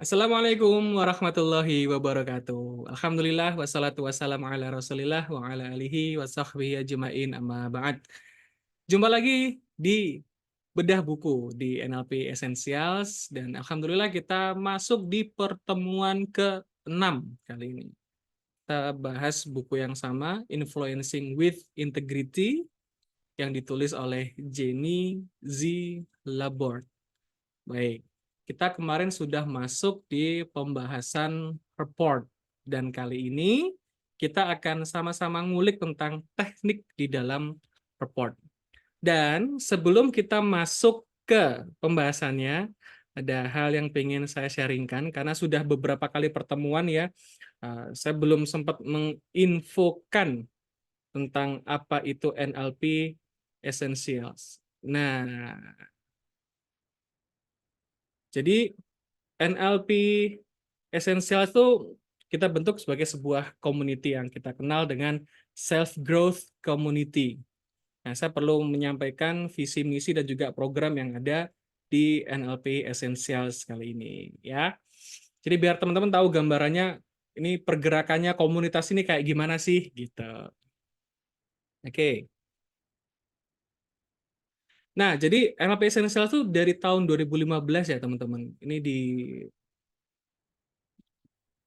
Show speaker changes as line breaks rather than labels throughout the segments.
Assalamualaikum warahmatullahi wabarakatuh. Alhamdulillah wassalatu wassalamu ala Rasulillah wa ala alihi wa sahbihi ajmain amma ba'd. Jumpa lagi di Bedah Buku di NLP Essentials dan alhamdulillah kita masuk di pertemuan ke-6 kali ini. Kita bahas buku yang sama, Influencing with Integrity, yang ditulis oleh Jenny Z. Laborde. Baik, kita kemarin sudah masuk di pembahasan report, dan kali ini kita akan sama-sama ngulik tentang teknik di dalam report. Dan sebelum kita masuk ke pembahasannya, ada hal yang pengen saya sharingkan, karena sudah beberapa kali pertemuan ya, saya belum sempat menginfokan tentang apa itu NLP Essentials. Nah, jadi NLP Essential itu kita bentuk sebagai sebuah community yang kita kenal dengan self-growth community. Nah, saya perlu menyampaikan visi, misi, dan juga program yang ada di NLP Essentials kali ini. Ya. Jadi biar teman-teman tahu gambarannya, ini pergerakannya komunitas ini kayak gimana sih? Gitu. Oke. Nah, jadi NLP Essentials itu dari tahun 2015 ya teman-teman. Ini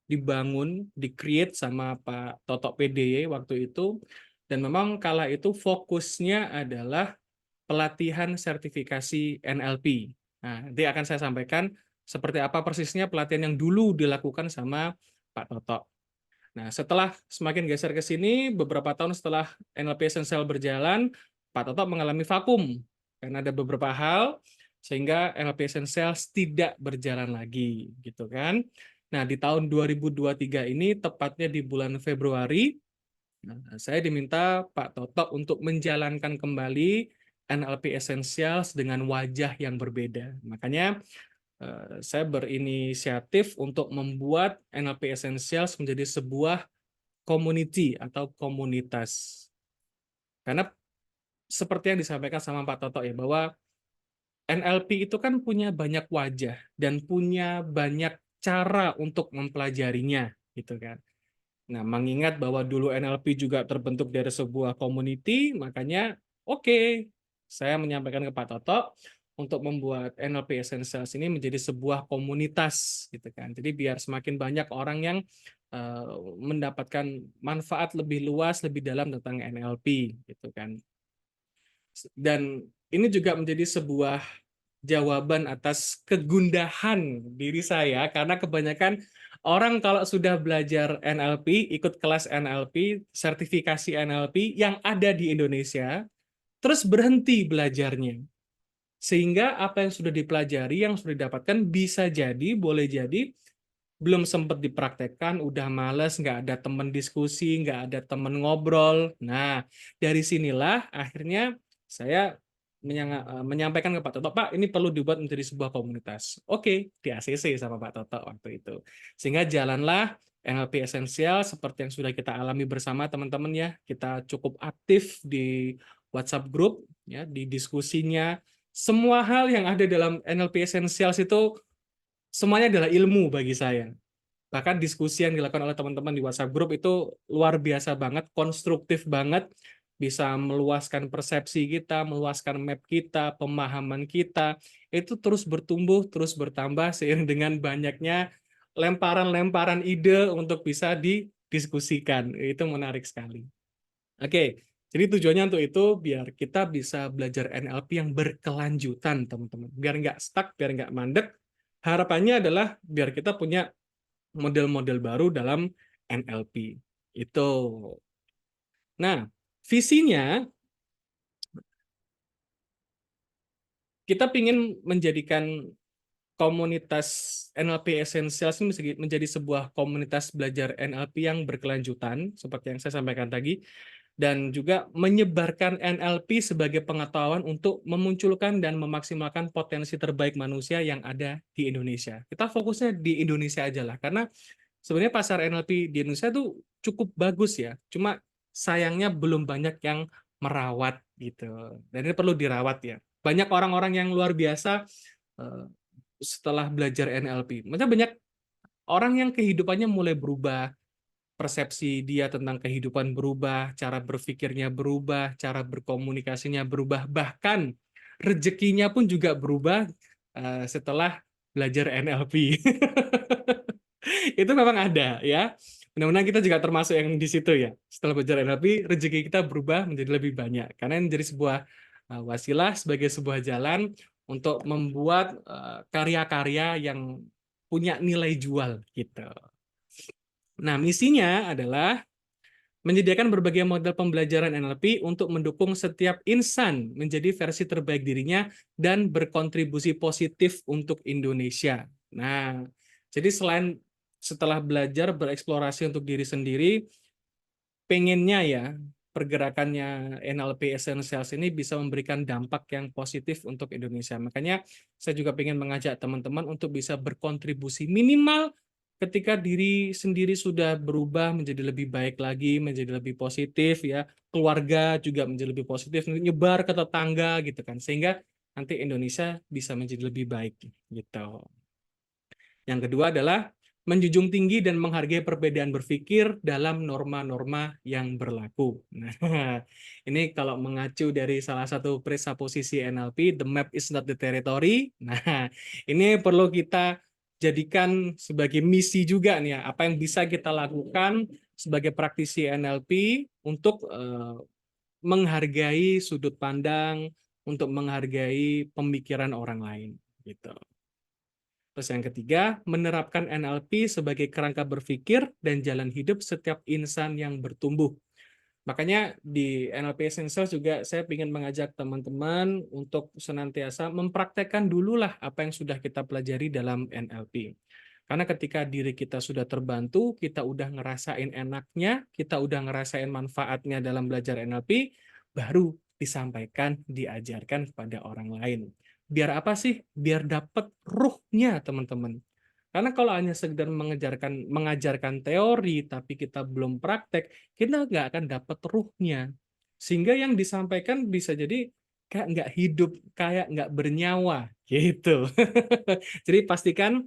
dibangun, di-create sama Pak Toto PDY waktu itu, dan memang kala itu fokusnya adalah pelatihan sertifikasi NLP. Nah, nanti akan saya sampaikan seperti apa persisnya pelatihan yang dulu dilakukan sama Pak Toto. Nah, setelah semakin geser ke sini, beberapa tahun setelah NLP Essential berjalan, Pak Toto mengalami vakum karena ada beberapa hal sehingga NLP Essentials tidak berjalan lagi, gitu kan. Nah, di tahun 2023 ini, tepatnya di bulan Februari, saya diminta Pak Toto untuk menjalankan kembali NLP Essentials dengan wajah yang berbeda. Makanya saya berinisiatif untuk membuat NLP Essentials menjadi sebuah community atau komunitas. Karena seperti yang disampaikan sama Pak Toto ya, bahwa NLP itu kan punya banyak wajah dan punya banyak cara untuk mempelajarinya, gitu kan. Nah, mengingat bahwa dulu NLP juga terbentuk dari sebuah community, makanya oke, saya menyampaikan ke Pak Toto untuk membuat NLP Essentials ini menjadi sebuah komunitas, gitu kan. Jadi biar semakin banyak orang yang mendapatkan manfaat lebih luas, lebih dalam tentang NLP, gitu kan. Dan ini juga menjadi sebuah jawaban atas kegundahan diri saya, karena kebanyakan orang kalau sudah belajar NLP, ikut kelas NLP, sertifikasi NLP yang ada di Indonesia, terus berhenti belajarnya. Sehingga apa yang sudah dipelajari, yang sudah didapatkan bisa jadi, boleh jadi, belum sempat dipraktekkan, udah males, nggak ada teman diskusi, nggak ada teman ngobrol. Nah, dari sinilah akhirnya saya menyampaikan ke Pak Toto, Pak, ini perlu dibuat menjadi sebuah komunitas. Oke, di ACC sama Pak Toto waktu itu. Sehingga jalanlah NLP Essential seperti yang sudah kita alami bersama teman-teman ya. Kita cukup aktif di WhatsApp group, ya, di diskusinya. Semua hal yang ada dalam NLP Essentials itu semuanya adalah ilmu bagi saya. Bahkan diskusi yang dilakukan oleh teman-teman di WhatsApp group itu luar biasa banget, konstruktif banget, bisa meluaskan persepsi kita, meluaskan map kita, pemahaman kita, itu terus bertumbuh, terus bertambah seiring dengan banyaknya lemparan-lemparan ide untuk bisa didiskusikan. Itu menarik sekali. Oke, jadi tujuannya untuk itu biar kita bisa belajar NLP yang berkelanjutan, teman-teman. Biar nggak stuck, biar nggak mandek. Harapannya adalah biar kita punya model-model baru dalam NLP. Itu. Nah, visinya kita ingin menjadikan komunitas NLP Essentials ini menjadi sebuah komunitas belajar NLP yang berkelanjutan, seperti yang saya sampaikan tadi, dan juga menyebarkan NLP sebagai pengetahuan untuk memunculkan dan memaksimalkan potensi terbaik manusia yang ada di Indonesia. Kita fokusnya di Indonesia aja lah, karena sebenarnya pasar NLP di Indonesia tuh cukup bagus ya, cuma sayangnya belum banyak yang merawat gitu. Dan ini perlu dirawat ya. Banyak orang-orang yang luar biasa setelah belajar NLP. Maksudnya banyak orang yang kehidupannya mulai berubah, persepsi dia tentang kehidupan berubah, cara berpikirnya berubah, cara berkomunikasinya berubah, bahkan rezekinya pun juga berubah setelah belajar NLP. Itu memang ada ya. Mudah-mudahan kita juga termasuk yang di situ ya. Setelah belajar NLP, rezeki kita berubah menjadi lebih banyak. Karena ini menjadi sebuah wasilah sebagai sebuah jalan untuk membuat karya-karya yang punya nilai jual gitu. Nah, misinya adalah menyediakan berbagai model pembelajaran NLP untuk mendukung setiap insan menjadi versi terbaik dirinya dan berkontribusi positif untuk Indonesia. Nah, jadi selain setelah belajar bereksplorasi untuk diri sendiri, pengennya ya pergerakannya NLP Essentials ini bisa memberikan dampak yang positif untuk Indonesia. Makanya saya juga pengen mengajak teman-teman untuk bisa berkontribusi minimal ketika diri sendiri sudah berubah menjadi lebih baik lagi, menjadi lebih positif ya, keluarga juga menjadi lebih positif, nyebar ke tetangga gitu kan, sehingga nanti Indonesia bisa menjadi lebih baik gitu. Yang kedua adalah menjunjung tinggi dan menghargai perbedaan berpikir dalam norma-norma yang berlaku. Nah, ini kalau mengacu dari salah satu presupposisi NLP, the map is not the territory. Nah, ini perlu kita jadikan sebagai misi juga nih ya, apa yang bisa kita lakukan sebagai praktisi NLP untuk menghargai sudut pandang, untuk menghargai pemikiran orang lain gitu. Terus yang ketiga, menerapkan NLP sebagai kerangka berpikir dan jalan hidup setiap insan yang bertumbuh. Makanya di NLP Essentials juga saya ingin mengajak teman-teman untuk senantiasa mempraktekkan dululah apa yang sudah kita pelajari dalam NLP. Karena ketika diri kita sudah terbantu, kita udah ngerasain enaknya, kita udah ngerasain manfaatnya dalam belajar NLP, baru disampaikan, diajarkan kepada orang lain. Biar apa sih? Biar dapat ruhnya, teman-teman. Karena kalau hanya sekedar mengajarkan teori, tapi kita belum praktek, kita nggak akan dapat ruhnya. Sehingga yang disampaikan bisa jadi kayak nggak hidup, kayak nggak bernyawa, gitu. Jadi pastikan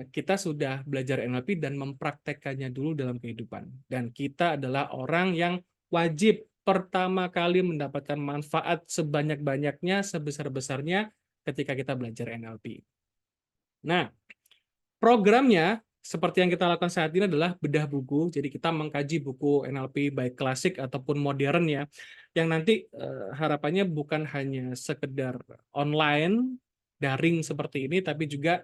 kita sudah belajar NLP dan mempraktekkannya dulu dalam kehidupan. Dan kita adalah orang yang wajib pertama kali mendapatkan manfaat sebanyak-banyaknya, sebesar-besarnya ketika kita belajar NLP. Nah, programnya seperti yang kita lakukan saat ini adalah bedah buku. Jadi kita mengkaji buku NLP baik klasik ataupun modern ya, yang nanti harapannya bukan hanya sekedar online, daring seperti ini, tapi juga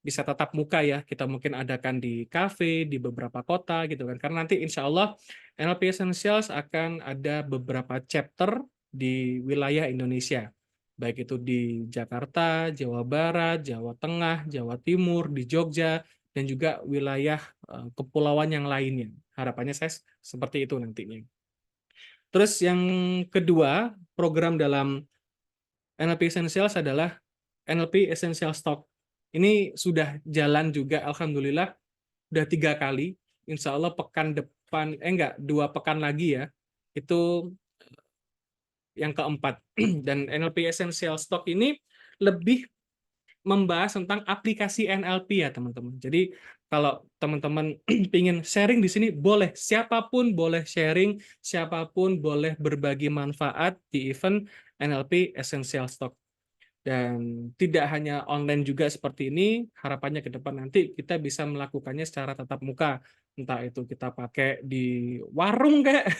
bisa tatap muka ya. Kita mungkin adakan di kafe, di beberapa kota gitu kan. Karena nanti insya Allah NLP Essentials akan ada beberapa chapter di wilayah Indonesia, baik itu di Jakarta, Jawa Barat, Jawa Tengah, Jawa Timur, di Jogja, dan juga wilayah kepulauan yang lainnya. Harapannya saya seperti itu nantinya. Terus yang kedua, program dalam NLP Essentials adalah NLP Essential Stock. Ini sudah jalan juga, Alhamdulillah, udah 3 kali. Insya Allah pekan depan, enggak, 2 pekan lagi ya, itu yang keempat. Dan NLP Essential Stock ini lebih membahas tentang aplikasi NLP ya teman-teman. Jadi kalau teman-teman ingin sharing di sini, boleh. Siapapun boleh sharing, siapapun boleh berbagi manfaat di event NLP Essential Stock. Dan tidak hanya online juga seperti ini, harapannya ke depan nanti kita bisa melakukannya secara tatap muka. Entah itu kita pakai di warung kayak,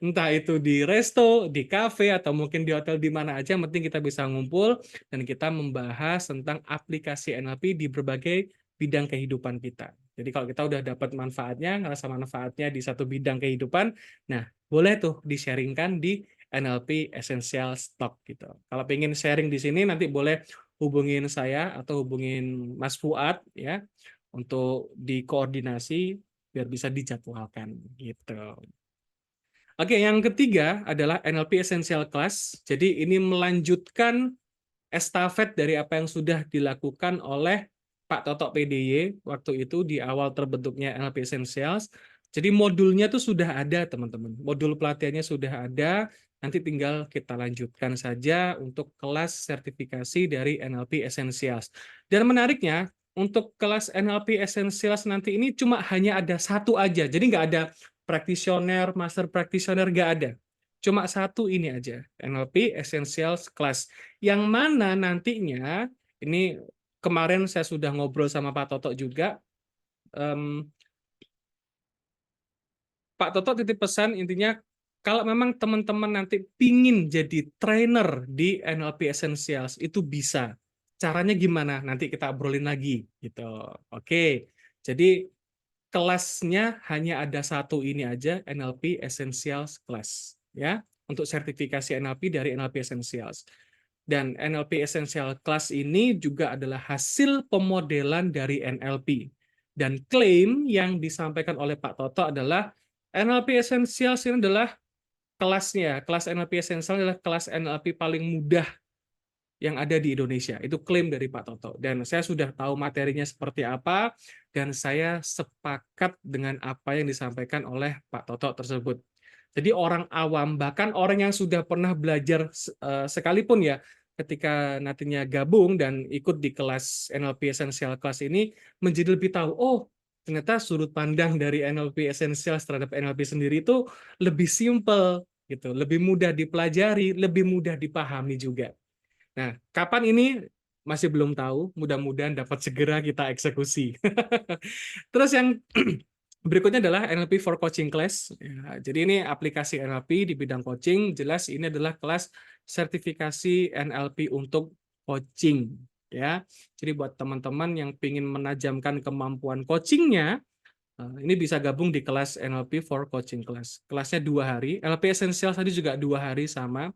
entah itu di resto, di kafe, atau mungkin di hotel di mana aja, yang penting kita bisa ngumpul dan kita membahas tentang aplikasi NLP di berbagai bidang kehidupan kita. Jadi kalau kita udah dapat manfaatnya, ngerasa manfaatnya di satu bidang kehidupan, nah boleh tuh di-sharingkan di NLP Essential Stock gitu. Kalau pengen sharing di sini nanti boleh hubungin saya atau hubungin Mas Fuad ya untuk dikoordinasi biar bisa dijadwalkan gitu. Oke, yang ketiga adalah NLP Essential Class. Jadi ini melanjutkan estafet dari apa yang sudah dilakukan oleh Pak Totok PDY waktu itu di awal terbentuknya NLP Essentials. Jadi modulnya tuh sudah ada, teman-teman. Modul pelatihannya sudah ada, nanti tinggal kita lanjutkan saja untuk kelas sertifikasi dari NLP Essentials. Dan menariknya, untuk kelas NLP Essentials nanti ini cuma hanya ada satu aja. Jadi nggak ada practitioner, master practitioner, nggak ada. Cuma satu ini aja, NLP Essentials Class. Yang mana nantinya, ini kemarin saya sudah ngobrol sama Pak Toto juga, em, Pak Toto titip pesan intinya, kalau memang teman-teman nanti pingin jadi trainer di NLP Essentials, itu bisa. Caranya gimana? Nanti kita obrolin lagi. Gitu. Oke, jadi kelasnya hanya ada satu ini aja, NLP Essentials Class. Ya, untuk sertifikasi NLP dari NLP Essentials. Dan NLP Essential Class ini juga adalah hasil pemodelan dari NLP. Dan klaim yang disampaikan oleh Pak Toto adalah NLP Essentials ini adalah kelasnya. Kelas NLP Essential adalah kelas NLP paling mudah yang ada di Indonesia. Itu klaim dari Pak Toto. Dan saya sudah tahu materinya seperti apa, dan saya sepakat dengan apa yang disampaikan oleh Pak Toto tersebut. Jadi orang awam, bahkan orang yang sudah pernah belajar sekalipun ya, ketika nantinya gabung dan ikut di kelas NLP Essential Class ini, menjadi lebih tahu, oh ternyata sudut pandang dari NLP Essential terhadap NLP sendiri itu lebih simple, gitu, lebih mudah dipelajari, lebih mudah dipahami juga. Nah, kapan ini masih belum tahu, mudah-mudahan dapat segera kita eksekusi. Terus yang berikutnya adalah NLP for Coaching Class. Ya, jadi ini aplikasi NLP di bidang coaching, jelas ini adalah kelas sertifikasi NLP untuk coaching. Ya, jadi buat teman-teman yang ingin menajamkan kemampuan coachingnya, ini bisa gabung di kelas NLP for Coaching Class. Kelasnya 2 hari, NLP Essential tadi juga 2 hari sama.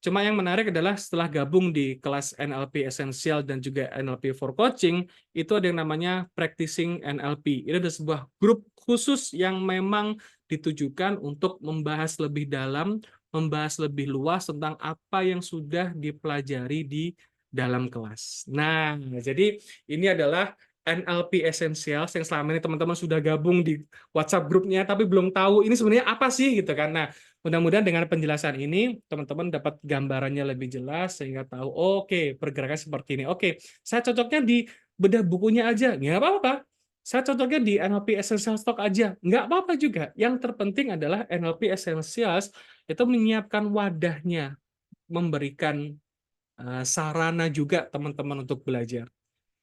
Cuma yang menarik adalah setelah gabung di kelas NLP Essential dan juga NLP for Coaching, itu ada yang namanya Practicing NLP. Ini ada sebuah grup khusus yang memang ditujukan untuk membahas lebih dalam, membahas lebih luas tentang apa yang sudah dipelajari di dalam kelas. Nah, jadi ini adalah NLP Essentials yang selama ini teman-teman sudah gabung di WhatsApp grupnya, tapi belum tahu ini sebenarnya apa sih gitu kan. Nah, mudah-mudahan dengan penjelasan ini, teman-teman dapat gambarannya lebih jelas, sehingga tahu, oke, pergerakan seperti ini. Oke, saya cocoknya di bedah bukunya aja, nggak apa-apa. Saya cocoknya di NLP Essential Stock aja, nggak apa-apa juga. Yang terpenting adalah NLP Essentials itu menyiapkan wadahnya, memberikan sarana juga teman-teman untuk belajar.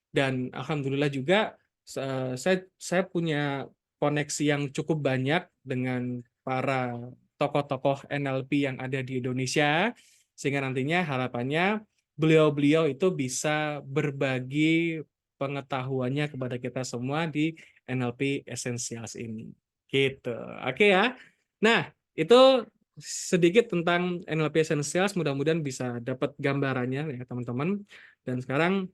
Dan alhamdulillah juga saya punya koneksi yang cukup banyak dengan para tokoh-tokoh NLP yang ada di Indonesia, sehingga nantinya harapannya beliau-beliau itu bisa berbagi pengetahuannya kepada kita semua di NLP Essentials ini. Gitu. Oke ya. Nah, itu sedikit tentang NLP Essentials, mudah-mudahan bisa dapat gambarannya ya teman-teman. Dan sekarang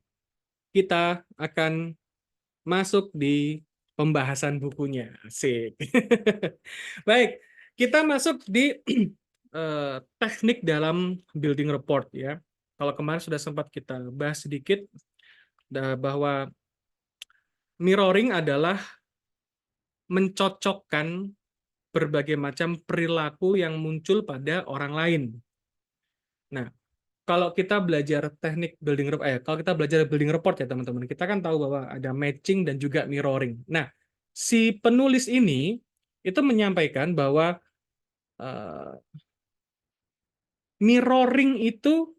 kita akan masuk di pembahasan bukunya. Asik. Baik, kita masuk di teknik dalam building report ya. Kalau kemarin sudah sempat kita bahas sedikit bahwa mirroring adalah mencocokkan berbagai macam perilaku yang muncul pada orang lain. Nah, kalau kita belajar teknik building report, kalau kita belajar building report ya teman-teman, kita kan tahu bahwa ada matching dan juga mirroring. Nah, si penulis ini itu menyampaikan bahwa uh, mirroring itu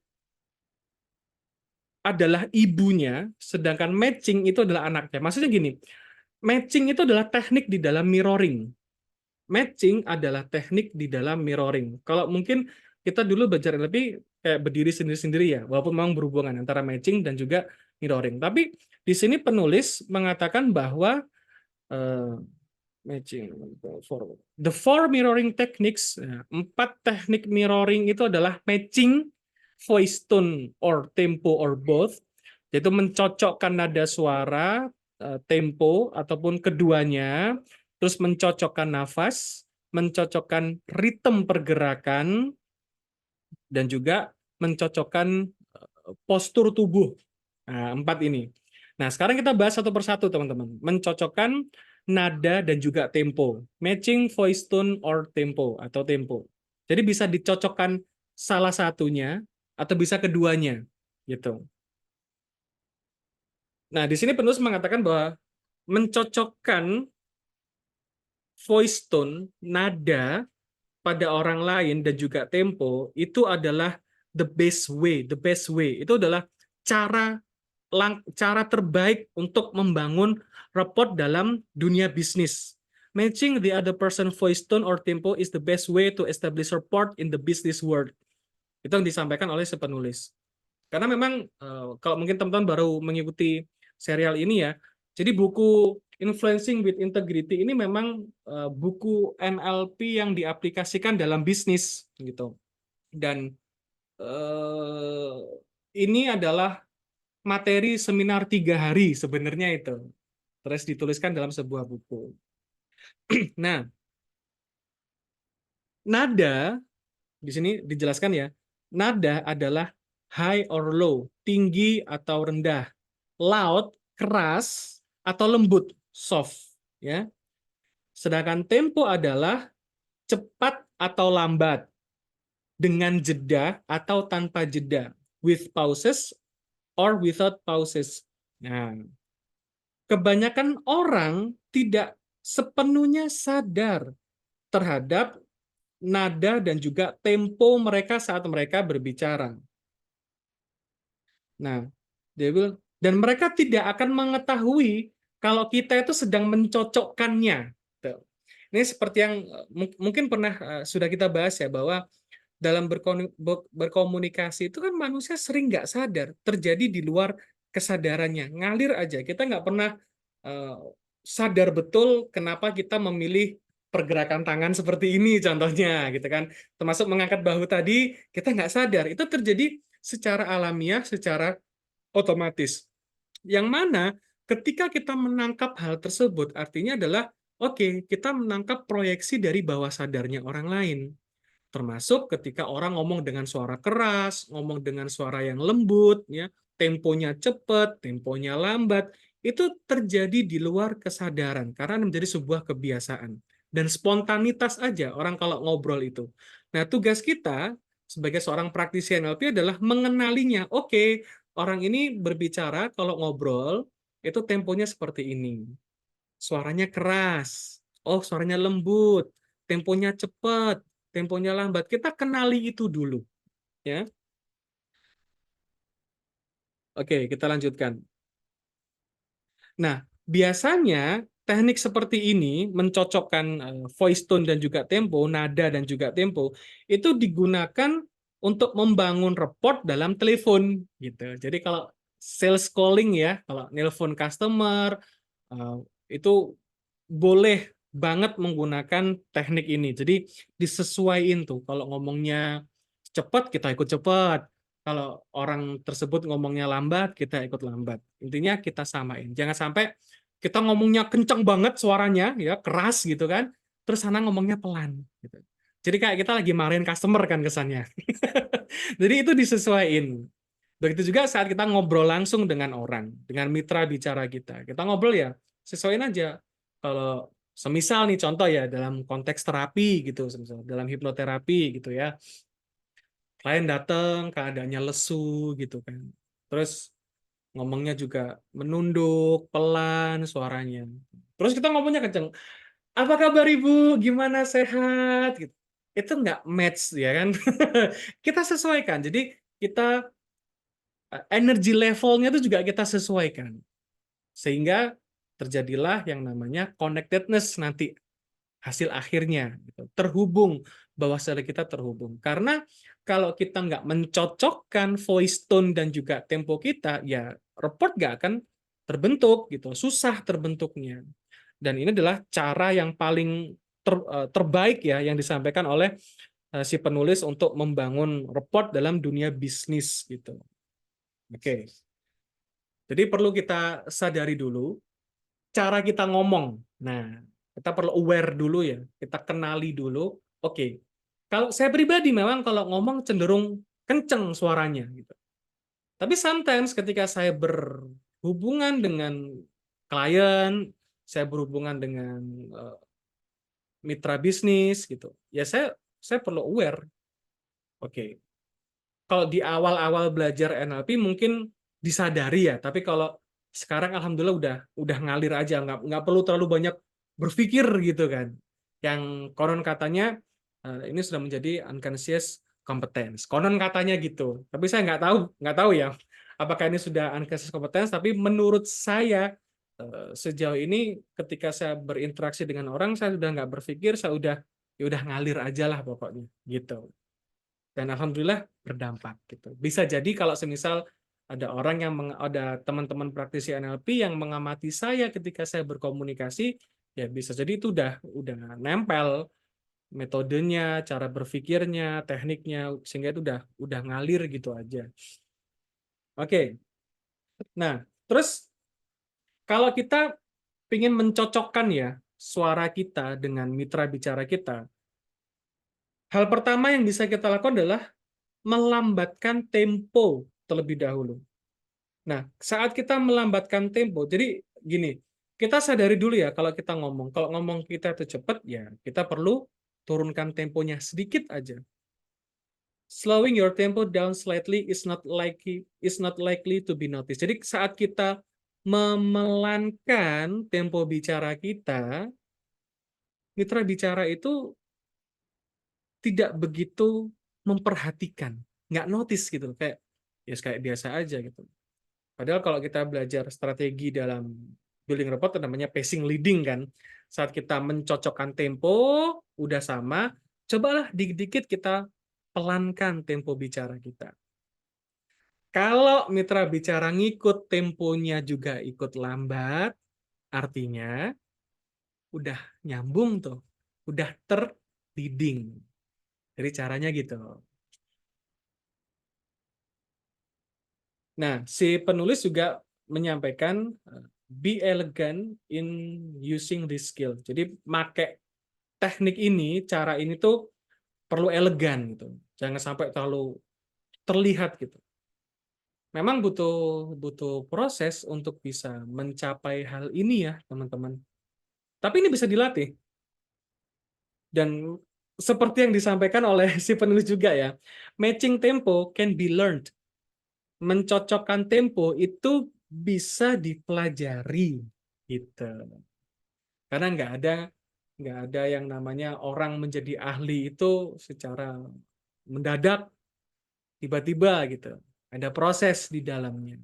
adalah ibunya, sedangkan matching itu adalah anaknya. Maksudnya gini, matching itu adalah teknik di dalam mirroring. Matching adalah teknik di dalam mirroring. Kalau mungkin kita dulu belajar lebih kayak berdiri sendiri-sendiri ya, walaupun memang berhubungan antara matching dan juga mirroring. Tapi di sini penulis mengatakan bahwa uh, matching the four mirroring techniques, 4 teknik mirroring itu adalah matching, voice tone or tempo or both, yaitu mencocokkan nada suara, tempo ataupun keduanya, terus mencocokkan nafas, mencocokkan ritme pergerakan, dan juga mencocokkan postur tubuh. Nah, 4 ini. Nah, sekarang kita bahas satu persatu, teman-teman. Mencocokkan nada dan juga tempo. Matching voice tone or tempo atau tempo. Jadi bisa dicocokkan salah satunya atau bisa keduanya, gitu. Nah, di sini penulis mengatakan bahwa mencocokkan voice tone, nada pada orang lain dan juga tempo itu adalah the best way, the best way. Itu adalah cara cara terbaik untuk membangun rapport dalam dunia bisnis. Matching the other person voice tone or tempo is the best way to establish rapport in the business world. Itu yang disampaikan oleh si penulis. Karena memang kalau mungkin teman-teman baru mengikuti serial ini ya, jadi buku Influencing with Integrity ini memang buku NLP yang diaplikasikan dalam bisnis gitu. Dan eh, ini adalah materi seminar 3 hari sebenarnya itu. Terus dituliskan dalam sebuah buku. Nah, nada di sini dijelaskan ya, nada adalah high or low, tinggi atau rendah, loud, keras, atau lembut, soft. Ya. Sedangkan tempo adalah cepat atau lambat, dengan jeda atau tanpa jeda, with pauses or without pauses. Nah, kebanyakan orang tidak sepenuhnya sadar terhadap nada dan juga tempo mereka saat mereka berbicara. Nah, dia bilang, dan mereka tidak akan mengetahui kalau kita itu sedang mencocokkannya. Tuh. Ini seperti yang mungkin pernah sudah kita bahas ya, bahwa dalam berkomunikasi itu kan manusia sering nggak sadar, terjadi di luar kesadarannya, ngalir aja. Kita nggak pernah eh, sadar betul kenapa kita memilih pergerakan tangan seperti ini contohnya, gitu kan. Termasuk mengangkat bahu tadi, kita nggak sadar. Itu terjadi secara alamiah, secara otomatis. Yang mana ketika kita menangkap hal tersebut, artinya adalah, oke, kita menangkap proyeksi dari bawah sadarnya orang lain. Termasuk ketika orang ngomong dengan suara keras, ngomong dengan suara yang lembut, ya, temponya cepat, temponya lambat, itu terjadi di luar kesadaran karena menjadi sebuah kebiasaan dan spontanitas aja orang kalau ngobrol itu. Nah, tugas kita sebagai seorang praktisi NLP adalah mengenalinya. Oke, orang ini berbicara kalau ngobrol itu temponya seperti ini. Suaranya keras. Oh, suaranya lembut. Temponya cepat, temponya lambat. Kita kenali itu dulu, ya. Oke, kita lanjutkan. Nah, biasanya teknik seperti ini mencocokkan voice tone dan juga tempo, nada dan juga tempo, itu digunakan untuk membangun rapport dalam telepon gitu. Jadi kalau sales calling ya, kalau nelpon customer eh, itu boleh banget menggunakan teknik ini. Jadi disesuaiin tuh. Kalau ngomongnya cepat, kita ikut cepat. Kalau orang tersebut ngomongnya lambat, kita ikut lambat. Intinya kita samain. Jangan sampai kita ngomongnya kenceng banget suaranya, ya keras gitu kan. Terus sana ngomongnya pelan. Gitu. Jadi kayak kita lagi marahin customer kan kesannya. Jadi itu disesuaiin. Begitu juga saat kita ngobrol langsung dengan orang, dengan mitra bicara kita. Kita ngobrol ya, sesuaiin aja. Kalau semisal nih contoh ya dalam konteks terapi gitu, semisal dalam hipnoterapi gitu ya. Klien datang keadaannya lesu gitu kan. Terus ngomongnya juga menunduk, pelan suaranya. Terus kita ngomongnya kenceng. Apa kabar Ibu? Gimana sehat? Gitu. Itu nggak match ya kan? Kita sesuaikan. Jadi kita energi levelnya itu juga kita sesuaikan. Sehingga terjadilah yang namanya connectedness nanti hasil akhirnya. Gitu. Terhubung, bawah sadar kita terhubung. Karena kalau kita nggak mencocokkan voice tone dan juga tempo kita, ya report nggak akan terbentuk, gitu. Susah terbentuknya. Dan ini adalah cara yang paling terbaik ya yang disampaikan oleh si penulis untuk membangun report dalam dunia bisnis gitu. Oke. Jadi perlu kita sadari dulu cara kita ngomong. Nah, kita perlu aware dulu ya. Kita kenali dulu. Oke. Kalau saya pribadi memang kalau ngomong cenderung kenceng suaranya gitu. Tapi sometimes ketika saya berhubungan dengan klien, saya berhubungan dengan mitra bisnis gitu. Ya saya perlu aware. Oke. Kalau di awal-awal belajar NLP mungkin disadari ya, tapi kalau Sekarang alhamdulillah udah ngalir aja, nggak perlu terlalu banyak berpikir gitu kan. Yang konon katanya ini sudah menjadi unconscious competence. Konon katanya gitu. Tapi saya nggak tahu ya apakah ini sudah unconscious competence, tapi menurut saya sejauh ini ketika saya berinteraksi dengan orang, saya sudah nggak berpikir, saya udah ngalir aja lah pokoknya gitu. Dan alhamdulillah berdampak gitu. Bisa jadi kalau semisal ada orang yang ada teman-teman praktisi NLP yang mengamati saya ketika saya berkomunikasi, ya bisa jadi itu udah nempel metodenya, cara berpikirnya, tekniknya, sehingga itu udah ngalir gitu aja. Oke. Nah, terus kalau kita ingin mencocokkan ya suara kita dengan mitra bicara kita, hal pertama yang bisa kita lakukan adalah melambatkan tempo terlebih dahulu. Nah, saat kita melambatkan tempo, jadi gini, kita sadari dulu ya kalau kita ngomong. Kalau ngomong kita itu cepat, ya kita perlu turunkan temponya sedikit aja. Slowing your tempo down slightly is not likely to be noticed. Jadi saat kita memelankan tempo bicara kita, mitra bicara itu tidak begitu memperhatikan, nggak notice gitu, kayak ya kayak biasa aja gitu. Padahal kalau kita belajar strategi dalam building rapport namanya pacing leading kan. Saat kita mencocokkan tempo, udah sama, cobalah dikit-dikit kita pelankan tempo bicara kita. Kalau mitra bicara ngikut temponya juga ikut lambat, artinya udah nyambung tuh, udah terleading. Jadi caranya gitu. Nah, si penulis juga menyampaikan be elegant in using this skill. Jadi pakai teknik ini, cara ini tuh perlu elegan gitu. Jangan sampai terlalu terlihat gitu. Memang butuh butuh proses untuk bisa mencapai hal ini ya, teman-teman. Tapi ini bisa dilatih. Dan seperti yang disampaikan oleh si penulis juga ya, matching tempo can be learned. Mencocokkan tempo itu bisa dipelajari gitu. Karena nggak ada yang namanya orang menjadi ahli itu secara mendadak tiba-tiba gitu. Ada proses di dalamnya.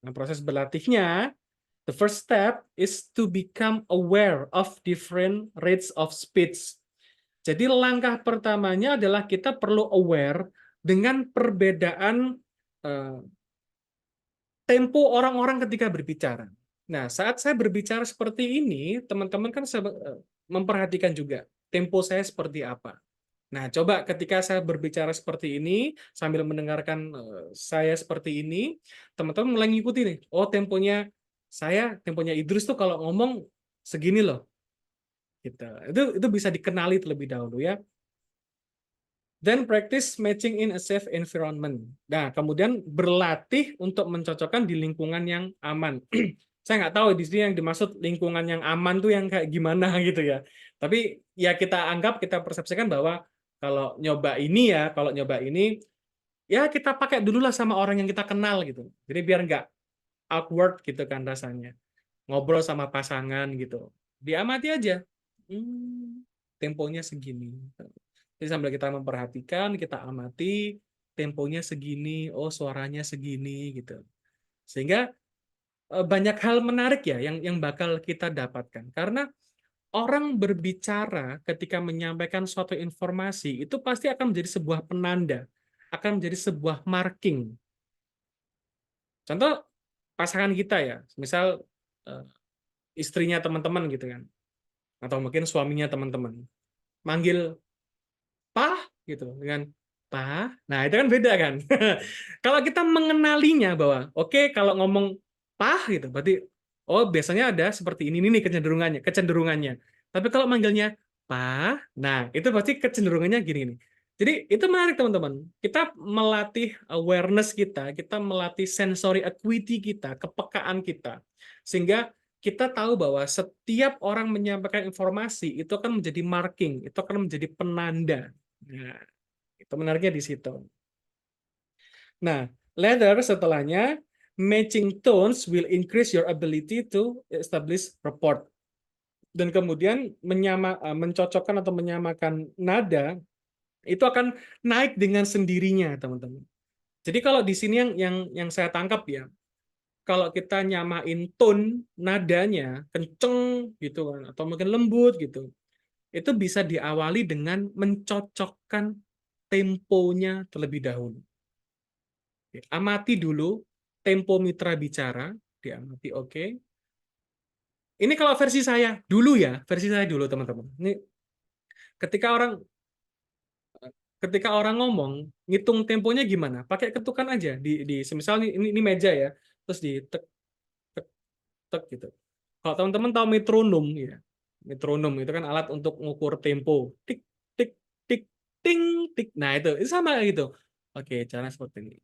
Nah, proses berlatihnya, the first step is to become aware of different rates of speech. Jadi langkah pertamanya adalah kita perlu aware dengan perbedaan eh, tempo orang-orang ketika berbicara. Nah, saat saya berbicara seperti ini, teman-teman kan memperhatikan juga tempo saya seperti apa. Nah, coba ketika saya berbicara seperti ini, sambil mendengarkan saya seperti ini, teman-teman mulai ngikuti nih. Oh, temponya Idrus tuh kalau ngomong segini loh. Gitu. Itu bisa dikenali terlebih dahulu ya. Then practice matching in a safe environment. Nah, kemudian berlatih untuk mencocokkan di lingkungan yang aman. Saya nggak tahu di sini yang dimaksud lingkungan yang aman tuh yang kayak gimana gitu ya. Tapi ya kita persepsikan bahwa kalau nyoba ini, ya kita pakai dulu lah sama orang yang kita kenal gitu. Jadi biar nggak awkward gitu kan rasanya. Ngobrol sama pasangan gitu. Diamati aja. Temponya segini. Jadi sambil kita memperhatikan, kita amati temponya segini, oh suaranya segini gitu. Sehingga banyak hal menarik ya yang bakal kita dapatkan. Karena orang berbicara ketika menyampaikan suatu informasi itu pasti akan menjadi sebuah penanda, akan menjadi sebuah marking. Contoh pasangan kita ya, misal eh, istrinya teman-teman gitu kan, atau mungkin suaminya teman-teman, manggil Pak gitu dengan Pak. Nah, itu kan beda kan. Kalau kita mengenalinya bahwa oke kalau ngomong Pak gitu berarti oh biasanya ada seperti ini nih kecenderungannya. Tapi kalau manggilnya Pak, nah itu pasti kecenderungannya gini nih. Jadi itu menarik teman-teman. Kita melatih awareness kita melatih sensory acuity kita, kepekaan kita. Sehingga kita tahu bahwa setiap orang menyampaikan informasi itu akan menjadi marking, itu akan menjadi penanda. Nah, itu menariknya di situ. Nah, later setelahnya matching tones will increase your ability to establish rapport. Dan kemudian mencocokkan atau menyamakan nada itu akan naik dengan sendirinya, teman-teman. Jadi kalau di sini yang saya tangkap ya, kalau kita nyamain tone nadanya kenceng gitu kan, atau mungkin lembut gitu, itu bisa diawali dengan mencocokkan temponya terlebih dahulu. Amati dulu tempo mitra bicara, diamati, oke. Ini kalau versi saya dulu ya, versi saya dulu teman-teman. Ini ketika orang ngomong, ngitung temponya gimana? Pakai ketukan aja di semisal ini meja ya, terus di tek tek tek gitu. Kalau teman-teman tahu metronom ya. Metronom itu kan alat untuk mengukur tempo. Tik tik tik ting tik. Nah, itu sama gitu. Oke, cara seperti ini.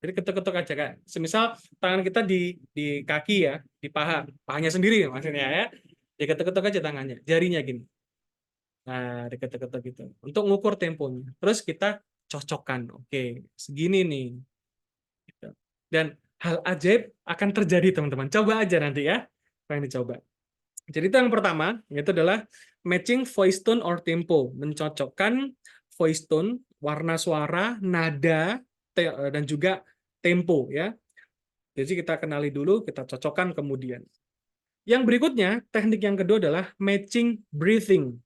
Jadi ketuk-ketuk aja kan. Semisal tangan kita di kaki ya, di pahanya sendiri maksudnya ya. Ya ketuk-ketuk aja tangannya, jarinya gini. Nah, diketuk-ketuk gitu. Untuk mengukur temponya. Terus kita cocokkan. Oke, segini nih. Gitu. Dan hal ajaib akan terjadi, teman-teman. Coba aja nanti ya. Pengen dicoba. Jadi itu yang pertama, yaitu adalah matching voice tone or tempo. Mencocokkan voice tone, warna suara, nada, dan juga tempo ya. Jadi kita kenali dulu, kita cocokkan kemudian. Yang berikutnya, teknik yang kedua adalah matching breathing.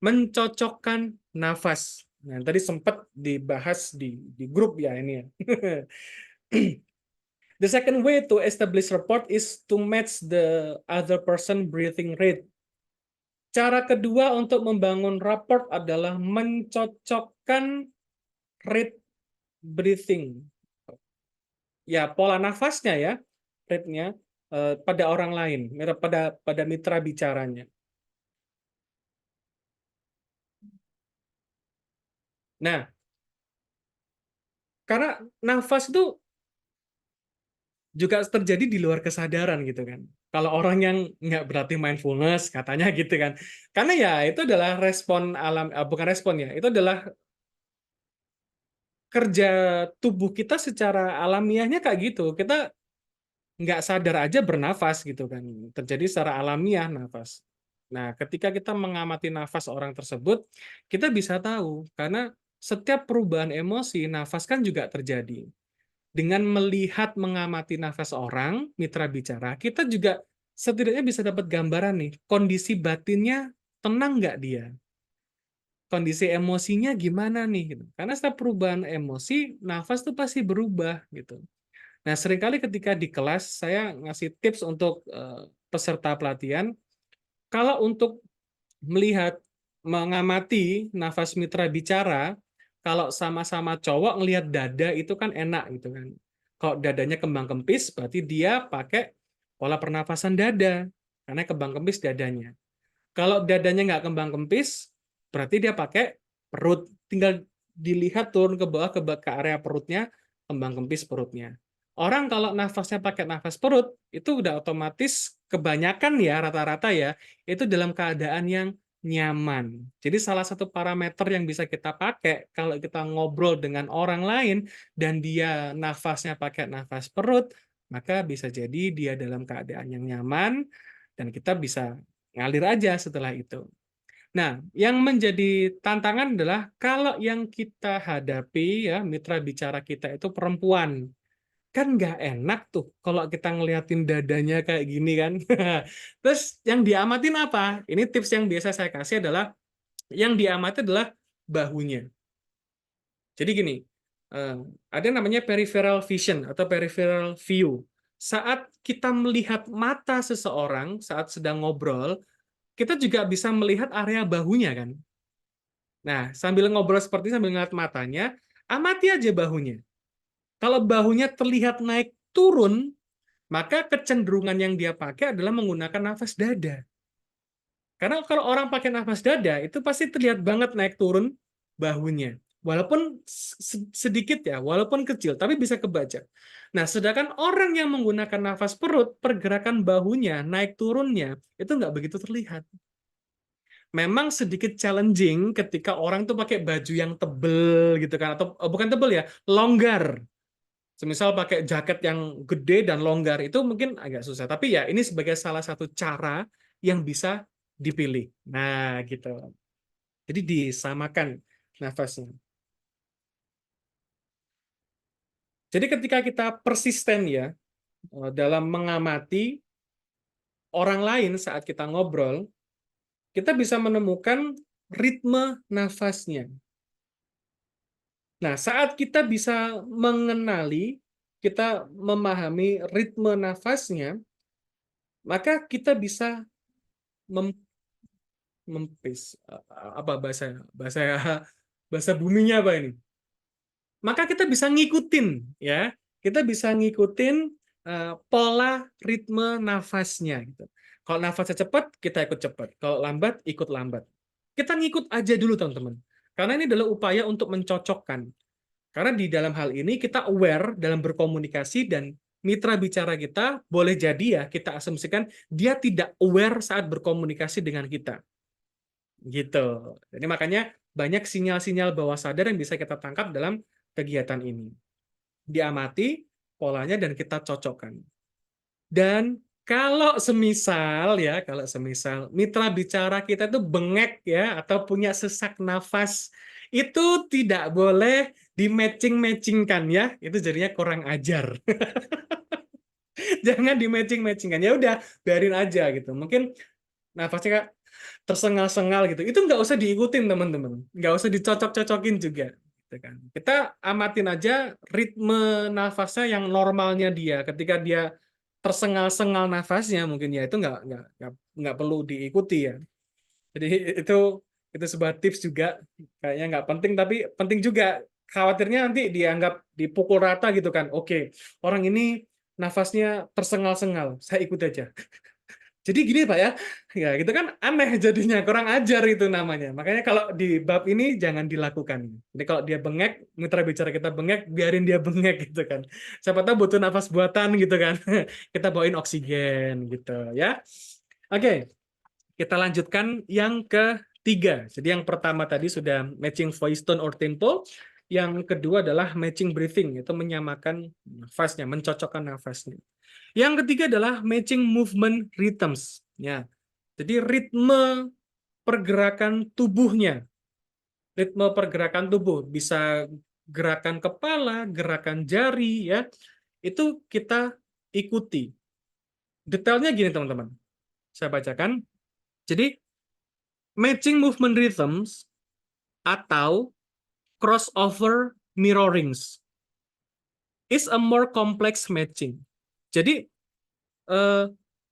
Mencocokkan nafas. Nah, tadi sempat dibahas di grup ya ini ya. The second way to establish rapport is to match the other person breathing rate. Cara kedua untuk membangun rapport adalah mencocokkan rate breathing. Ya, pola nafasnya ya, rate-nya pada orang lain, pada mitra bicaranya. Nah, karena nafas itu juga terjadi di luar kesadaran gitu kan. Kalau orang yang nggak berarti mindfulness katanya gitu kan. Karena ya itu adalah respon alam, bukan respon ya, itu adalah kerja tubuh kita secara alamiahnya kayak gitu. Kita nggak sadar aja bernafas gitu kan. Terjadi secara alamiah nafas. Nah, ketika kita mengamati nafas orang tersebut, kita bisa tahu karena setiap perubahan emosi, nafas kan juga terjadi. Dengan melihat, mengamati nafas orang, mitra bicara, kita juga setidaknya bisa dapat gambaran nih, kondisi batinnya tenang nggak dia? Kondisi emosinya gimana nih? Gitu. Karena setiap perubahan emosi, nafas tuh pasti berubah gitu. Nah, seringkali ketika di kelas, saya ngasih tips untuk peserta pelatihan, kalau untuk melihat, mengamati nafas mitra bicara, kalau sama-sama cowok ngelihat dada itu kan enak gitu kan. Kalau dadanya kembang kempis, berarti dia pakai pola pernafasan dada, karena kembang kempis dadanya. Kalau dadanya nggak kembang kempis, berarti dia pakai perut. Tinggal dilihat turun ke bawah ke area perutnya, kembang kempis perutnya. Orang kalau nafasnya pakai nafas perut, itu udah otomatis kebanyakan ya, rata-rata ya, itu dalam keadaan yang nyaman. Jadi salah satu parameter yang bisa kita pakai kalau kita ngobrol dengan orang lain dan dia nafasnya pakai nafas perut, maka bisa jadi dia dalam keadaan yang nyaman dan kita bisa ngalir aja setelah itu. Nah, yang menjadi tantangan adalah kalau yang kita hadapi ya mitra bicara kita itu perempuan, kan nggak enak tuh kalau kita ngeliatin dadanya kayak gini kan. Terus yang diamatin apa? Ini tips yang biasa saya kasih adalah yang diamati adalah bahunya. Jadi gini, ada namanya peripheral vision atau peripheral view. Saat kita melihat mata seseorang saat sedang ngobrol, kita juga bisa melihat area bahunya kan. Nah, sambil ngobrol seperti sambil ngeliat matanya, amati aja bahunya. Kalau bahunya terlihat naik turun, maka kecenderungan yang dia pakai adalah menggunakan nafas dada. Karena kalau orang pakai nafas dada, itu pasti terlihat banget naik turun bahunya. Walaupun sedikit ya, walaupun kecil, tapi bisa kebaca. Nah, sedangkan orang yang menggunakan nafas perut, pergerakan bahunya, naik turunnya, itu nggak begitu terlihat. Memang sedikit challenging ketika orang tuh pakai baju yang tebel gitu kan, atau bukan tebel ya, longgar. Semisal pakai jaket yang gede dan longgar itu mungkin agak susah. Tapi ya ini sebagai salah satu cara yang bisa dipilih. Nah, gitu. Jadi disamakan nafasnya. Jadi ketika kita persisten ya dalam mengamati orang lain saat kita ngobrol, kita bisa menemukan ritme nafasnya. Nah, saat kita bisa mengenali, kita memahami ritme nafasnya, maka kita bisa mem mempis apa bahasa bahasa bahasa buminya apa ini? Maka kita bisa ngikutin ya. Kita bisa ngikutin pola ritme nafasnya gitu. Kalau nafasnya cepat, kita ikut cepat. Kalau lambat, ikut lambat. Kita ngikut aja dulu, teman-teman. Karena ini adalah upaya untuk mencocokkan. Karena di dalam hal ini kita aware dalam berkomunikasi dan mitra bicara kita boleh jadi ya kita asumsikan dia tidak aware saat berkomunikasi dengan kita. Gitu. Jadi makanya banyak sinyal-sinyal bawah sadar yang bisa kita tangkap dalam kegiatan ini. Diamati polanya dan kita cocokkan. Dan kalau semisal mitra bicara kita itu bengek ya atau punya sesak nafas, itu tidak boleh di-matching-matchingkan ya. Itu jadinya kurang ajar. Jangan di-matching-matchingkan. Ya udah, biarin aja gitu. Mungkin nafasnya Kak, tersengal-sengal gitu. Itu nggak usah diikutin teman-teman. Nggak usah dicocok-cocokin juga. Gitu kan. Kita amatin aja ritme nafasnya yang normalnya dia. Ketika dia tersengal-sengal nafasnya mungkin ya itu nggak perlu diikuti ya. Jadi itu sebuah tips juga kayaknya nggak penting tapi penting juga khawatirnya nanti dianggap dipukul rata gitu kan. Oke, orang ini nafasnya tersengal-sengal, saya ikut aja. Jadi gini Pak ya, ya gitu kan aneh jadinya, kurang ajar itu namanya. Makanya kalau di bab ini jangan dilakukan. Jadi kalau dia bengek, mitra bicara kita bengek, biarin dia bengek gitu kan. Siapa tahu butuh nafas buatan gitu kan. Kita bawain oksigen gitu ya. Oke, kita lanjutkan yang ketiga. Jadi yang pertama tadi sudah matching voice tone or tempo. Yang kedua adalah matching breathing, itu menyamakan nafasnya, mencocokkan nafasnya. Yang ketiga adalah matching movement rhythms. Ya, jadi ritme pergerakan tubuhnya, ritme pergerakan tubuh bisa gerakan kepala, gerakan jari, ya itu kita ikuti. Detailnya gini teman-teman, saya bacakan. Jadi matching movement rhythms atau crossover mirrorings is a more complex matching. Jadi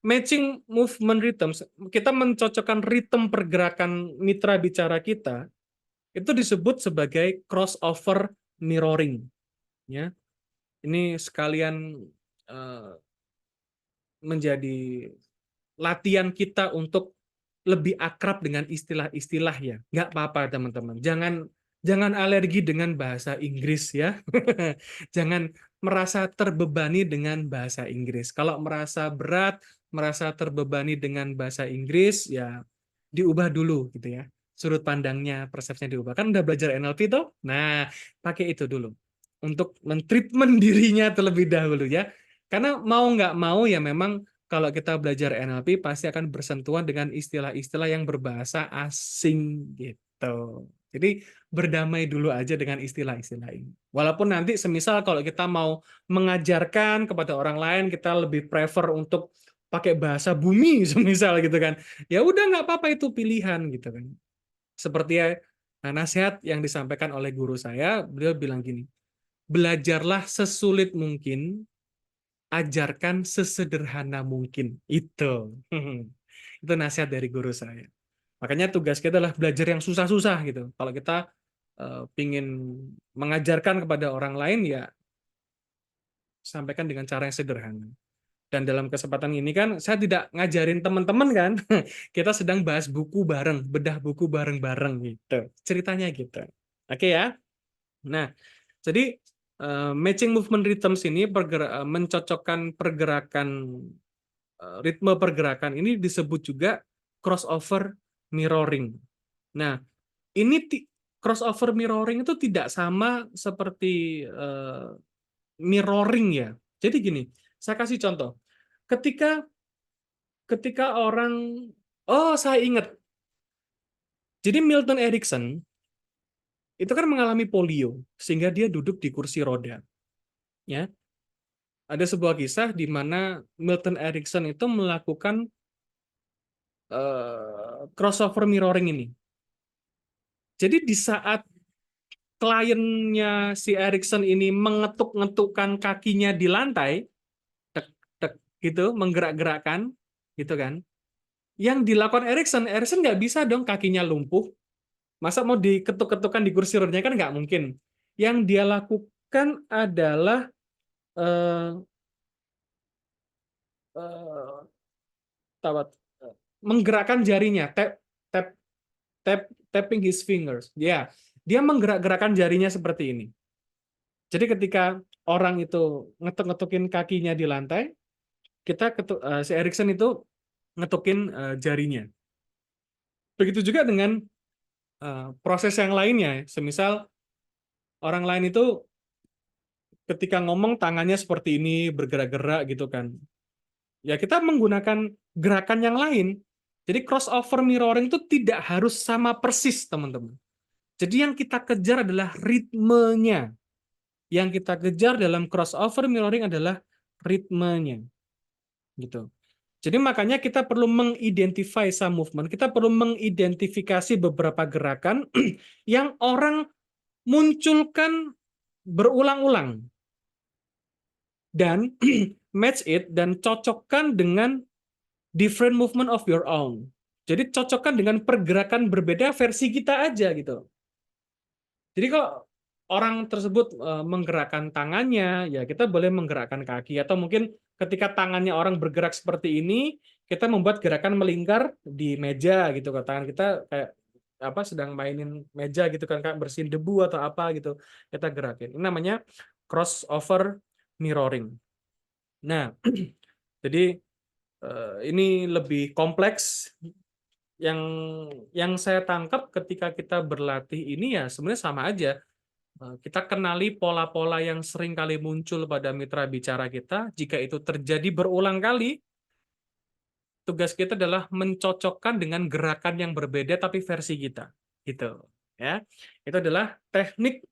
matching movement rhythms, kita mencocokkan ritme pergerakan mitra bicara kita, itu disebut sebagai crossover mirroring. Ya, ini sekalian menjadi latihan kita untuk lebih akrab dengan istilah-istilah ya. Nggak apa-apa teman-teman. Jangan alergi dengan bahasa Inggris ya. Jangan merasa terbebani dengan bahasa Inggris. Kalau merasa berat, merasa terbebani dengan bahasa Inggris, ya diubah dulu gitu ya. Sudut pandangnya, persepsinya diubah. Kan udah belajar NLP tuh? Nah, pakai itu dulu. Untuk mentreatment dirinya terlebih dahulu ya. Karena mau nggak mau ya memang kalau kita belajar NLP pasti akan bersentuhan dengan istilah-istilah yang berbahasa asing gitu. Jadi berdamai dulu aja dengan istilah-istilah ini. Walaupun nanti semisal kalau kita mau mengajarkan kepada orang lain, kita lebih prefer untuk pakai bahasa bumi semisal gitu kan. Ya udah nggak apa-apa itu pilihan gitu kan. Seperti nasihat yang disampaikan oleh guru saya, beliau bilang gini, belajarlah sesulit mungkin, ajarkan sesederhana mungkin. Itu. Itu nasihat dari guru saya. Makanya tugas kita adalah belajar yang susah-susah gitu. Kalau kita pingin mengajarkan kepada orang lain ya sampaikan dengan cara yang sederhana. Dan dalam kesempatan ini kan saya tidak ngajarin teman-teman kan. Kita sedang bahas buku bareng, bedah buku bareng-bareng gitu. Ceritanya gitu. Oke ya. Nah, jadi matching movement rhythms ini mencocokkan pergerakan ritme pergerakan ini disebut juga crossover mirroring. Nah, ini crossover mirroring itu tidak sama seperti mirroring ya. Jadi gini, saya kasih contoh. Ketika ketika orang, oh saya ingat, jadi Milton Erickson itu kan mengalami polio sehingga dia duduk di kursi roda. Ya, ada sebuah kisah di mana Milton Erickson itu melakukan crossover mirroring ini. Jadi di saat kliennya si Erickson ini mengetuk-ngetukkan kakinya di lantai, tek tek gitu, menggerak-gerakkan, gitu kan? Yang dilakukan Erickson nggak bisa dong kakinya lumpuh. Masa mau diketuk-ketukan di kursi rodanya kan nggak mungkin. Yang dia lakukan adalah eh, eh, tawat, menggerakkan jarinya, tap tap tapping his fingers. Ya, dia menggerak-gerakkan jarinya seperti ini. Jadi ketika orang itu ngetuk-ngetukin kakinya di lantai, si Erikson itu ngetukin jarinya. Begitu juga dengan proses yang lainnya. Semisal orang lain itu ketika ngomong tangannya seperti ini bergerak-gerak gitu kan. Ya kita menggunakan gerakan yang lain. Jadi crossover mirroring itu tidak harus sama persis, teman-teman. Jadi yang kita kejar adalah ritmenya. Yang kita kejar dalam crossover mirroring adalah ritmenya. Gitu. Jadi makanya kita perlu mengidentify some movement, kita perlu mengidentifikasi beberapa gerakan yang orang munculkan berulang-ulang dan match it dan cocokkan dengan different movement of your own. Jadi cocokkan dengan pergerakan berbeda versi kita aja gitu. Jadi kalau orang tersebut menggerakkan tangannya, ya kita boleh menggerakkan kaki. Atau mungkin ketika tangannya orang bergerak seperti ini, kita membuat gerakan melingkar di meja gitu. Tangan kita kayak apa sedang mainin meja gitu kan, kayak bersihin debu atau apa gitu. Kita gerakin. Ini namanya crossover mirroring. Nah, jadi ini lebih kompleks. Yang saya tangkap ketika kita berlatih ini ya sebenarnya sama aja. Kita kenali pola-pola yang sering kali muncul pada mitra bicara kita. Jika itu terjadi berulang kali, tugas kita adalah mencocokkan dengan gerakan yang berbeda tapi versi kita. Gitu. Ya. Itu adalah teknik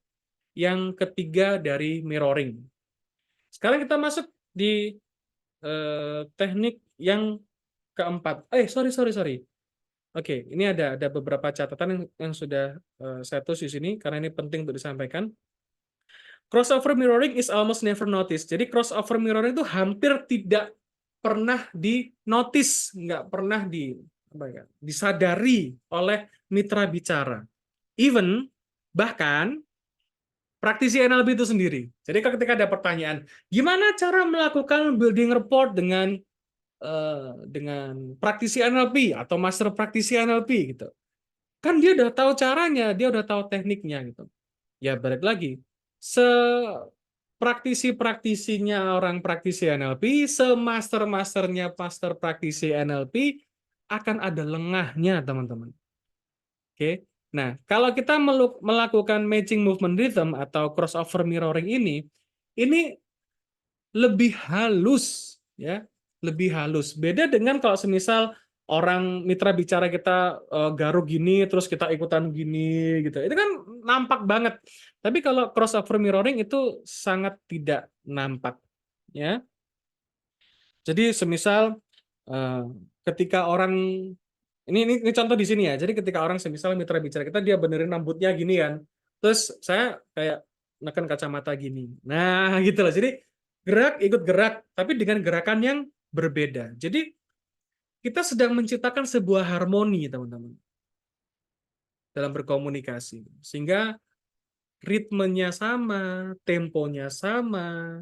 yang ketiga dari mirroring. Sekarang kita masuk di teknik yang keempat. Sorry. Oke, ini ada beberapa catatan yang sudah saya tulis di sini karena ini penting untuk disampaikan. Crossover mirroring is almost never noticed. Jadi crossover mirroring itu hampir tidak pernah di-notice, nggak pernah disadari oleh mitra bicara. Bahkan praktisi NLP itu sendiri. Jadi ketika ada pertanyaan, gimana cara melakukan building report dengan praktisi NLP atau master praktisi NLP gitu. Kan dia udah tahu caranya, dia udah tahu tekniknya gitu. Ya balik lagi, praktisi-praktisinya orang praktisi NLP, semaster-masternya master praktisi NLP akan ada lengahnya, teman-teman. Oke. Nah, kalau kita melakukan matching movement rhythm atau crossover mirroring ini lebih halus ya, lebih halus. Beda dengan kalau semisal orang mitra bicara kita garuk gini terus kita ikutan gini gitu. Itu kan nampak banget. Tapi kalau crossover mirroring itu sangat tidak nampak ya. Jadi semisal ketika orang ini contoh di sini ya. Jadi ketika orang semisal mitra bicara kita dia benerin rambutnya gini kan. Terus saya kayak neken kacamata gini. Nah, gitu loh. Jadi gerak ikut gerak tapi dengan gerakan yang berbeda. Jadi kita sedang menciptakan sebuah harmoni, teman-teman, dalam berkomunikasi. Sehingga ritmenya sama, temponya sama,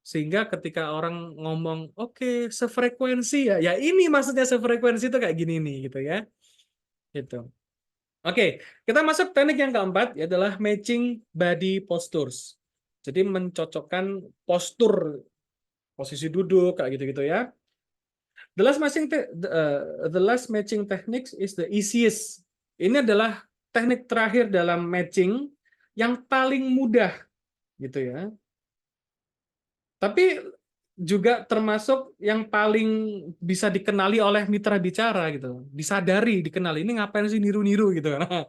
sehingga ketika orang ngomong, oke, sefrekuensi ya, ya ini maksudnya sefrekuensi itu kayak gini nih, gitu ya. Gitu. Oke, kita masuk teknik yang keempat, yaitu adalah matching body postures. Jadi mencocokkan postur, posisi duduk, kayak gitu-gitu ya. The last matching technique is the easiest. Ini adalah teknik terakhir dalam matching yang paling mudah, gitu ya. Tapi juga termasuk yang paling bisa dikenali oleh mitra bicara gitu. Disadari, dikenali. Ini ngapain sih niru-niru gitu kan.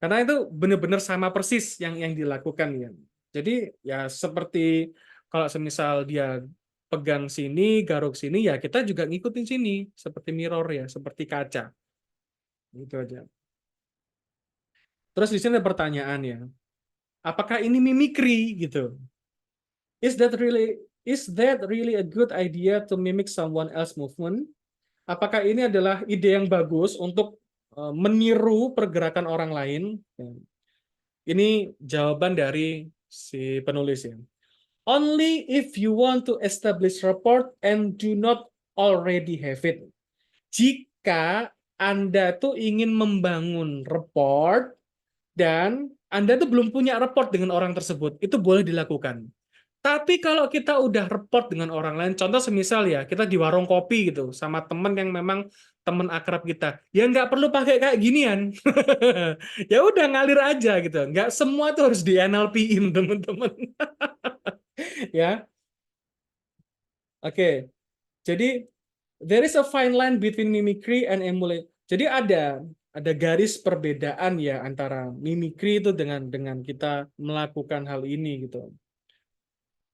Karena itu benar-benar sama persis yang dilakukan ya. Jadi ya seperti kalau semisal dia pegang sini, garuk sini, ya kita juga ngikutin sini. Seperti mirror ya, seperti kaca. Itu aja. Terus di sini ada pertanyaan ya. Apakah ini mimikri gitu? Is that really a good idea to mimic someone else movement? Apakah ini adalah ide yang bagus untuk meniru pergerakan orang lain? Ini jawaban dari si penulis ya. Only if you want to establish rapport and do not already have it. Jika Anda tuh ingin membangun rapport dan Anda tuh belum punya rapport dengan orang tersebut, itu boleh dilakukan. Tapi kalau kita udah report dengan orang lain, contoh semisal ya, kita di warung kopi gitu, sama temen yang memang temen akrab kita, ya nggak perlu pakai kayak ginian. Ya udah ngalir aja gitu. Nggak semua tuh harus di NLP-in teman-teman. Ya, oke. Jadi there is a fine line between mimicry and emulate. Jadi ada garis perbedaan ya antara mimicry itu dengan kita melakukan hal ini gitu.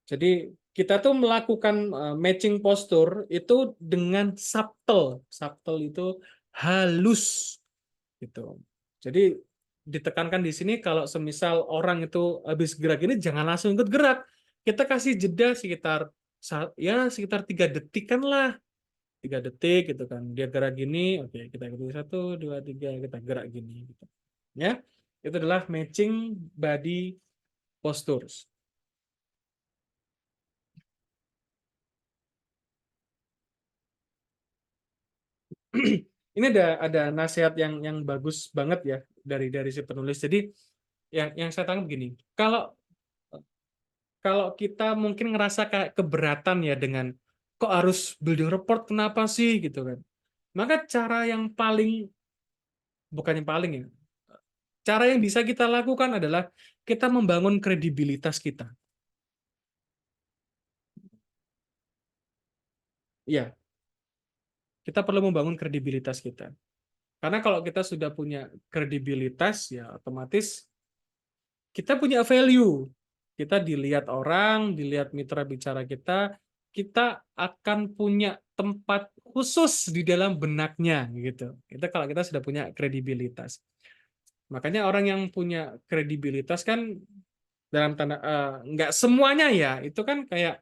Jadi kita tuh melakukan matching postur itu dengan subtle. Subtle itu halus gitu. Jadi ditekankan di sini kalau semisal orang itu habis gerak ini jangan langsung ikut gerak. Kita kasih jeda sekitar ya sekitar 3 detikan lah. 3 detik gitu kan. Dia gerak gini, oke kita ikuti 1, 2, 3 kita gerak gini gitu. Ya. Itu adalah matching body postures. Ini ada nasihat yang bagus banget ya dari si penulis. Jadi yang saya tangkap begini, kalau kalau kita mungkin ngerasa kayak keberatan ya dengan kok harus building report kenapa sih gitu kan. Maka cara yang paling bukan yang paling ya. Cara yang bisa kita lakukan adalah kita membangun kredibilitas kita. Iya, kita perlu membangun kredibilitas kita. Karena kalau kita sudah punya kredibilitas ya otomatis kita punya value. Kita dilihat orang, dilihat mitra bicara kita, kita akan punya tempat khusus di dalam benaknya gitu. Itu kalau kita sudah punya kredibilitas. Makanya orang yang punya kredibilitas kan dalam tanda nggak semuanya ya, itu kan kayak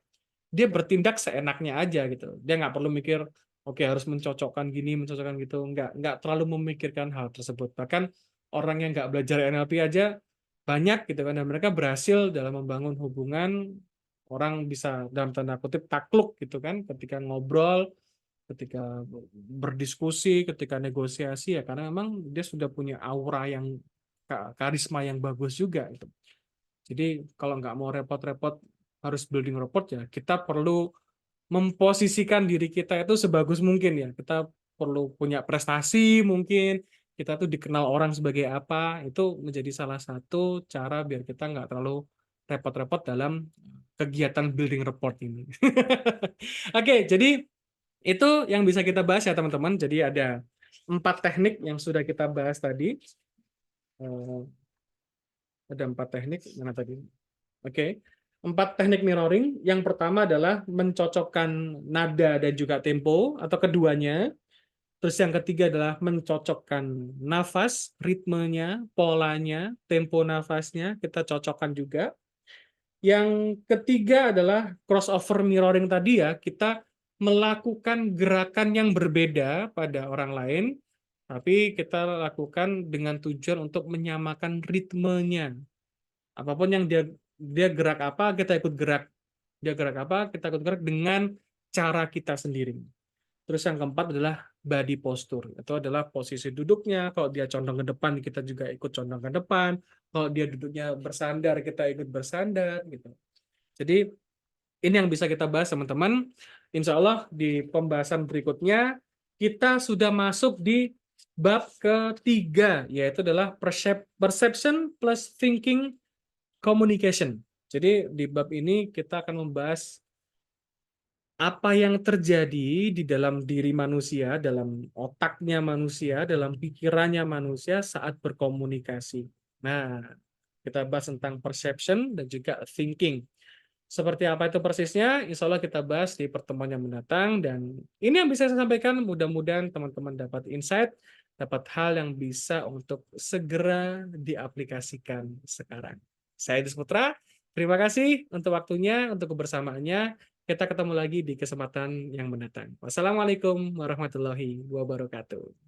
dia bertindak seenaknya aja gitu. Dia nggak perlu mikir oke harus mencocokkan gini, mencocokkan gitu. Nggak terlalu memikirkan hal tersebut. Bahkan orang yang nggak belajar NLP aja banyak gitu kan dan mereka berhasil dalam membangun hubungan, orang bisa dalam tanda kutip takluk gitu kan ketika ngobrol, ketika berdiskusi, ketika negosiasi ya karena memang dia sudah punya aura yang karisma yang bagus juga gitu. Jadi kalau nggak mau repot-repot harus building rapport ya kita perlu memposisikan diri kita itu sebagus mungkin ya. Kita perlu punya prestasi mungkin, kita tuh dikenal orang sebagai apa, itu menjadi salah satu cara biar kita nggak terlalu repot-repot dalam kegiatan building report ini. Oke, jadi itu yang bisa kita bahas ya teman-teman. Jadi ada 4 teknik yang sudah kita bahas tadi. Eh, Ada 4 teknik, mana tadi? Oke. 4 teknik mirroring. Yang pertama adalah mencocokkan nada dan juga tempo atau keduanya. Terus yang ketiga adalah mencocokkan nafas, ritmenya, polanya, tempo nafasnya kita cocokkan juga. Yang ketiga adalah crossover mirroring tadi ya, kita melakukan gerakan yang berbeda pada orang lain, tapi kita lakukan dengan tujuan untuk menyamakan ritmenya. Apapun yang dia gerak apa, kita ikut gerak. Dia gerak apa, kita ikut gerak dengan cara kita sendiri. Terus yang keempat adalah body posture. Itu adalah posisi duduknya. Kalau dia condong ke depan, kita juga ikut condong ke depan. Kalau dia duduknya bersandar, kita ikut bersandar. Gitu. Jadi ini yang bisa kita bahas, teman-teman. Insya Allah di pembahasan berikutnya, kita sudah masuk di bab ketiga, yaitu adalah perception plus thinking communication. Jadi di bab ini kita akan membahas apa yang terjadi di dalam diri manusia, dalam otaknya manusia, dalam pikirannya manusia saat berkomunikasi. Nah, kita bahas tentang perception dan juga thinking. Seperti apa itu persisnya, insya Allah kita bahas di pertemuan yang mendatang. Dan ini yang bisa saya sampaikan, mudah-mudahan teman-teman dapat insight, dapat hal yang bisa untuk segera diaplikasikan sekarang. Saya Idris Putra, terima kasih untuk waktunya, untuk kebersamaannya. Kita ketemu lagi di kesempatan yang mendatang. Wassalamualaikum warahmatullahi wabarakatuh.